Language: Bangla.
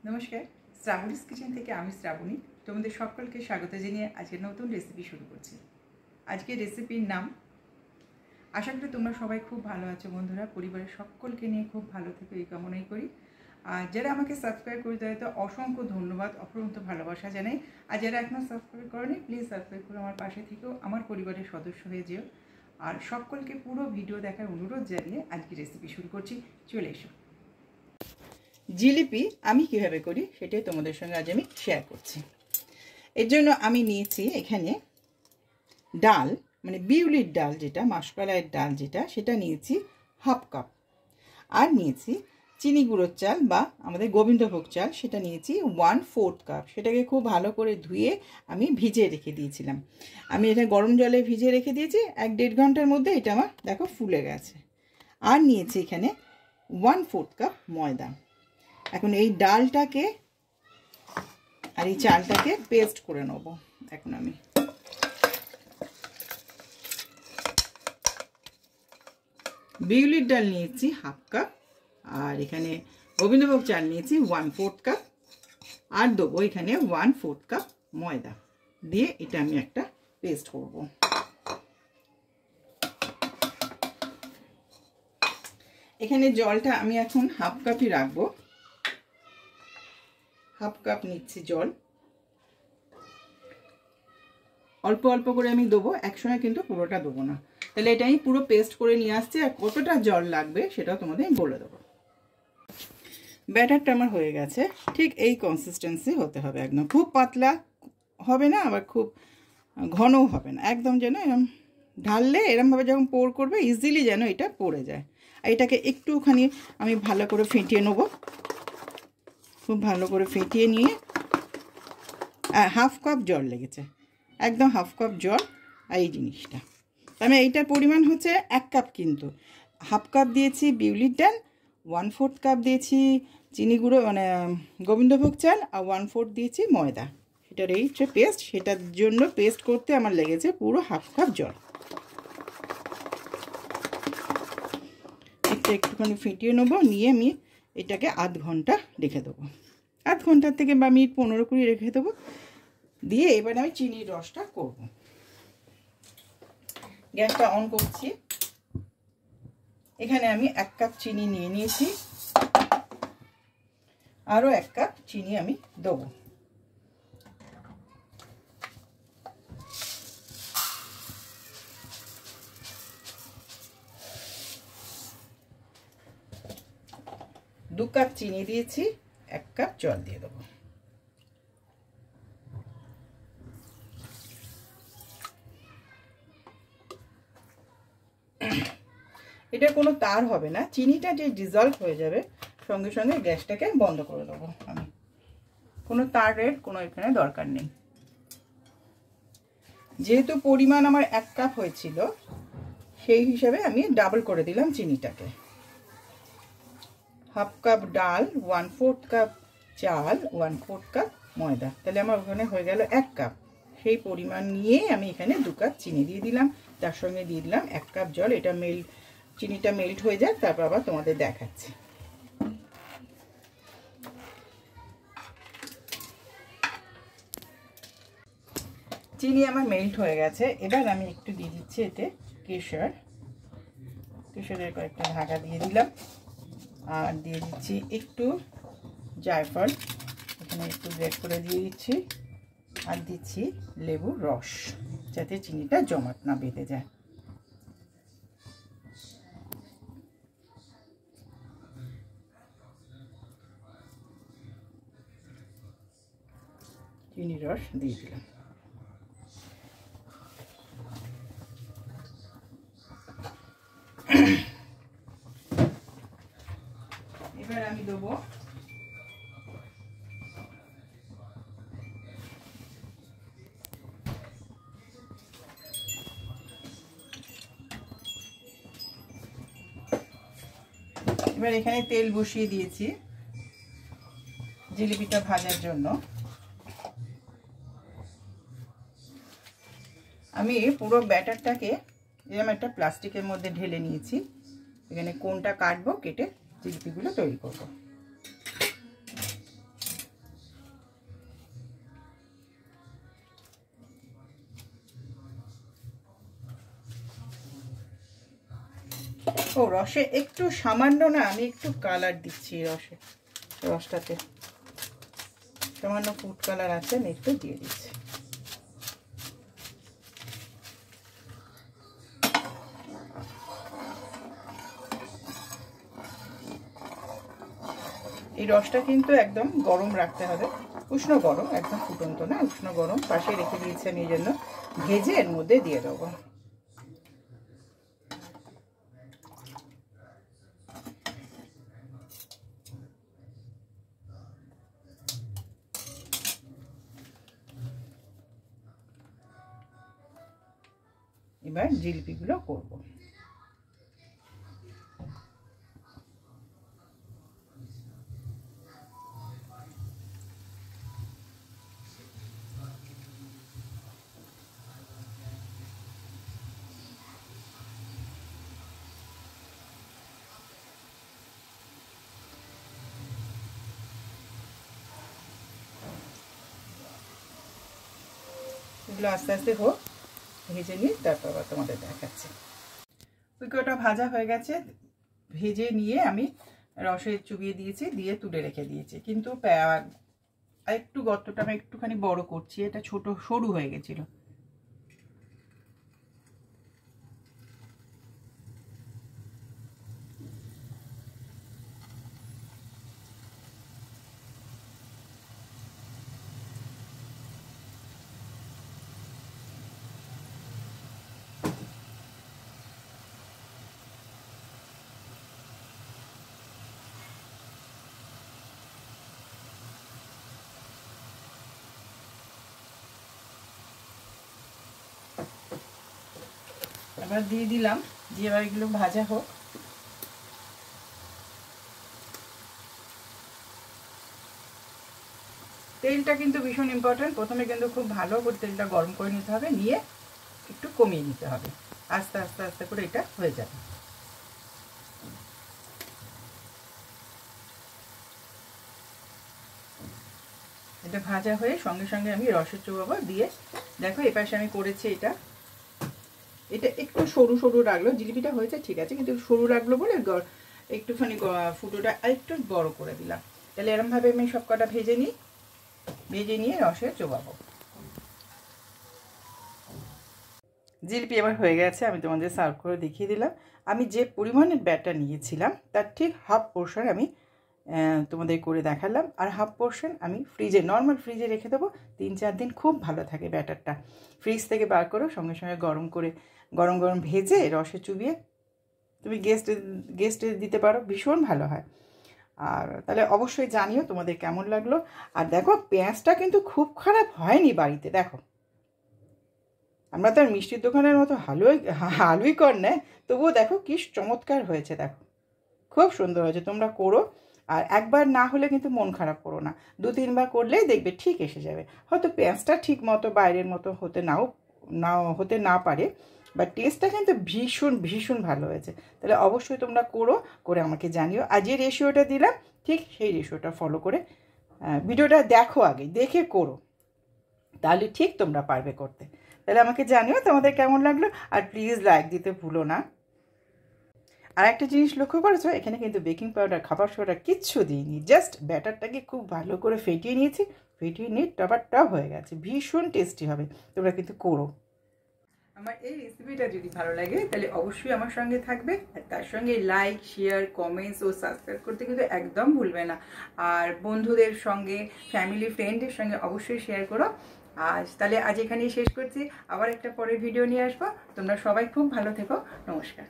নমস্কার, শ্রাবণীস কিচেন থেকে আমি শ্রাবণী তোমাদের সকলকে স্বাগত জানিয়ে আজকে নতুন রেসিপি শুরু করছি। আজকের রেসিপির নাম, আশা করি তোমরা সবাই খুব ভালো আছো বন্ধুরা, পরিবারের সকলকে নিয়ে খুব ভালো থেকো এই কামনাই করি। আর যারা আমাকে সাবস্ক্রাইব করে দেয় তো অসংখ্য ধন্যবাদ, অপরন্ত ভালোবাসা জানাই। আর যারা এখনও সাবস্ক্রাইব করেনি প্লিজ সাবস্ক্রাইব করে আমার পাশে থেকেও আমার পরিবারের সদস্য হয়ে যেও। আর সকলকে পুরো ভিডিও দেখার অনুরোধ জানিয়ে আজকে রেসিপি শুরু করছি, চলে এসো। জিলিপি আমি কিভাবে করি সেটাই তোমাদের সঙ্গে আজ আমি শেয়ার করছি। এর জন্য আমি নিয়েছি এখানে ডাল, মানে বিউলির ডাল, যেটা মাসকলাইয়ের ডাল যেটা, সেটা নিয়েছি হাফ কাপ। আর নিয়েছি চিনি গুঁড়োর চাল বা আমাদের গোবিন্দভোগ চাল, সেটা নিয়েছি 1/4 কাপ। সেটাকে খুব ভালো করে ধুয়ে আমি ভিজিয়ে রেখে দিয়েছিলাম। আমি এটা গরম জলে ভিজিয়ে রেখে দিয়েছি, 1-1.5 ঘন্টার মধ্যে এটা আমার দেখো ফুলে গেছে। আর নিয়েছি এখানে 1/4 কাপ ময়দা। এখন এই ডালটাকে আর এই চালটাকে পেস্ট করে নেব। এখন আমি বিউলির ডাল নিয়েছি হাফ কাপ, আর এখানে গোবিন্দভোগ চাল নিয়েছি 1/4 কাপ, আর দেবো এখানে 1/4 কাপ ময়দা দিয়ে এটা আমি একটা পেস্ট করব। এখানে জলটা আমি এখন হাফ কাপই রাখবো, হাফ কাপ নিচ্ছি জল। অল্প অল্প করে আমি দেবো, একসঙ্গে কিন্তু পুরোটা দেবো না, তাহলে এটা আমি পুরো পেস্ট করে নিয়ে আসছি। আর কতটা জল লাগবে সেটাও তোমাদের আমি বলে দেবো। ব্যাটারটা আমার হয়ে গেছে, ঠিক এই কনসিস্টেন্সি হতে হবে, একদম খুব পাতলা হবে না আবার খুব ঘনও হবে না, একদম যেন এরম ঢাললে এরমভাবে যখন পোর করবে ইজিলি যেন এটা পড়ে যায়। আর এটাকে একটুখানি আমি ভালো করে ফেটিয়ে নেব, খুব ভালো করে ফেটিয়ে নিয়ে হাফ কাপ জল লেগেছে, একদম হাফ কাপ জল। আর এই জিনিসটা আমি এইটার পরিমাণ হচ্ছে 1 কাপ, কিন্তু হাফ কাপ দিয়েছি বিউলির ডাল, 1/4 কাপ দিয়েছি চিনি গুঁড়ো মানে গোবিন্দভোগ চাল, আর 1/4 দিয়েছি ময়দা। সেটার এই হচ্ছে পেস্ট, সেটার জন্য পেস্ট করতে আমার লেগেছে পুরো হাফ কাপ জল। এটা একটুখানি ফেটিয়ে নেবো, নিয়ে আমি এটাকে আধ ঘন্টা রেখে দেবো, আধ ঘন্টার থেকে বা মিনিট 15-20 রেখে দেবো। দিয়ে এবার আমি চিনির রসটা করব। গ্যাসটা অন করছি। এখানে আমি 1 কাপ চিনি নিয়ে নিয়েছি, আরও 1 কাপ চিনি আমি দেবো। দু কাপ চিনি দিয়েছি, 1 কাপ জল দিয়ে দেবো। এটা কোনো তার হবে না, চিনিটা যে ডিজলভ হয়ে যাবে সঙ্গে সঙ্গে গ্যাসটাকে বন্ধ করে দেবো আমি। কোনো তারের কোনো এখানে দরকার নেই। যেহেতু পরিমাণ আমার 1 কাপ হয়েছিল সেই হিসাবে আমি ডাবল করে দিলাম চিনিটাকে। হাফ কাপ ডাল, 1/4 কাপ চাল, 1/4 কাপ ময়দা, তাহলে আমার ওখানে হয়ে গেল 1 কাপ। সেই পরিমাণ নিয়ে আমি এখানে 2 কাপ চিনি দিয়ে দিলাম, তার সঙ্গে দিয়ে দিলাম 1 কাপ জল। এটা চিনিটা মেল্ট হয়ে যায়, তারপর আবার তোমাদের দেখাচ্ছি। চিনি আমার মেল্ট হয়ে গেছে, এবার আমি একটু দিয়ে দিচ্ছি এতে কেশরের কয়েকটা ধাগা দিয়ে দিলাম, আর দিয়ে দিচ্ছি একটু জায়ফল, এখানে একটু গ্রেট করে দিয়ে দিচ্ছি, আর দিচ্ছি লেবুর রস, যাতে চিনিটা জমাট না বেঁধে যায়। চিনির রস দিয়ে দিলাম। এবার আমি দেবো এবার এখানে তেল বসিয়ে দিয়েছি জিলিপিটা ভাজার জন্য। আমি পুরো ব্যাটারটাকে এরকম একটা প্লাস্টিকের মধ্যে ঢেলে নিয়েছি, এখানে কোনটা কাটবো, কেটে জিলিপিগুলো তৈরি করব। রসে একটু সামান্য না, আমি একটু কালার দিচ্ছি রসটাতে সামান্য ফুড কালার আছে, আমি একটু দিয়ে দিচ্ছি। এই রসটা কিন্তু একদম গরম রাখতে হবে, উষ্ণ গরম, একদম ফুটন্ত না, উষ্ণ গরম পাশে রেখে দিয়েছি আমি, এই জন্য ভেজে এর মধ্যে দিয়ে দেবো। এবার জিলিপিগুলো করব। এগুলো আস্তে আস্তে হোক, ভেজে নিয়ে তারপর আবার তোমাদের দেখাচ্ছি। ওইটা ভাজা হয়ে গেছে, ভেজে নিয়ে আমি রসে চুবিয়ে দিয়েছি, দিয়ে তুলে রেখে দিয়েছি। কিন্তু একটু গর্তটা আমি একটুখানি বড় করছি, এটা ছোট সরু হয়ে গেছিল। এবার দিয়ে দিলাম, দিয়ে এবার এগুলো ভাজা হোক। তেলটা কিন্তু ভীষণ ইম্পর্টেন্ট, প্রথমে কিন্তু খুব ভালো করে তেলটা গরম করে নিতে হবে, নিয়ে একটু কমিয়ে নিতে হবে, আস্তে আস্তে আস্তে করে এটা হয়ে যাবে। এটা ভাজা হয়ে সঙ্গে সঙ্গে আমি রসে চুবাবো, দিয়ে দেখো এপাশে আমি করেছি এটা একটু সরু সরু রাখলো, জিলিপিটা হয়েছে ঠিক আছে, কিন্তু সরু রাখলো বলে একটুখানি ফুটোটা একটু বড় করে দিলাম। তাহলে এরমভাবে আমি সব কটা ভেজে নিয়ে রসে চোবাবো। জিলিপি এবার হয়ে গেছে, আমি তোমাদের সার্ভ করে দেখিয়ে দিলাম। আমি যে পরিমাণের ব্যাটার নিয়েছিলাম তার ঠিক হাফ পোর্শন আমি তোমাদের করে দেখালাম, আর হাফ পোর্শন আমি নর্মাল ফ্রিজে রেখে দেবো, 3-4 দিন খুব ভালো থাকে ব্যাটারটা। ফ্রিজ থেকে বার করো, সঙ্গে সঙ্গে গরম গরম ভেজে রসে চুবিয়ে তুমি গেস্টে দিতে পারো, ভীষণ ভালো হয়। আর তাহলে অবশ্যই জানিও তোমাদের কেমন লাগলো। আর দেখো পেঁয়াজটা কিন্তু খুব খারাপ হয়নি বাড়িতে, দেখো আমরা তো আর মিষ্টির দোকানের মতো হালুই কর নেয়, তবুও দেখো কি চমৎকার হয়েছে, দেখো খুব সুন্দর হয়েছে। তোমরা করো, আর একবার না হলে কিন্তু মন খারাপ করো না, 2-3 বার করলেই দেখবে ঠিক এসে যাবে। হয়তো পেঁয়াজটা ঠিক মতো বাইরের মতো হতে না পারে, বাট টেস্টটা কিন্তু ভীষণ ভীষণ ভালো হয়েছে। তাহলে অবশ্যই তোমরা করে আমাকে জানিও। আর যে রেশিওটা দিলাম ঠিক সেই রেশিওটা ফলো করে ভিডিওটা দেখো, আগে দেখে করো, তাহলে ঠিক তোমরা পারবে করতে। তাহলে আমাকে জানিও তোমাদের কেমন লাগলো, আর প্লিজ লাইক দিতে ভুলো না। আর একটা জিনিস লক্ষ্য করেছো, এখানে কিন্তু বেকিং পাউডার, খাবার সোডা কিচ্ছু দিইনি, জাস্ট ব্যাটারটাকে খুব ভালো করে ফেটিয়ে নিয়েছি, ফেটিয়ে নিয়ে টপ হয়ে গেছে, ভীষণ টেস্টি হবে। তোমরা কিন্তু করো। আমার এই রেসিপিটা যদি ভালো লাগে তাহলে অবশ্যই আমার সঙ্গে থাকবে, আর তার সঙ্গে লাইক, শেয়ার, কমেন্টস ও সাবস্ক্রাইব করতে কিন্তু একদম ভুলবে না। আর বন্ধুদের সঙ্গে, ফ্যামিলি ফ্রেন্ডের সঙ্গে অবশ্যই শেয়ার করো। তাহলে আজ এখানেই শেষ করছি, আবার একটা পরের ভিডিও নিয়ে আসবো। তোমরা সবাই খুব ভালো থেকো, নমস্কার।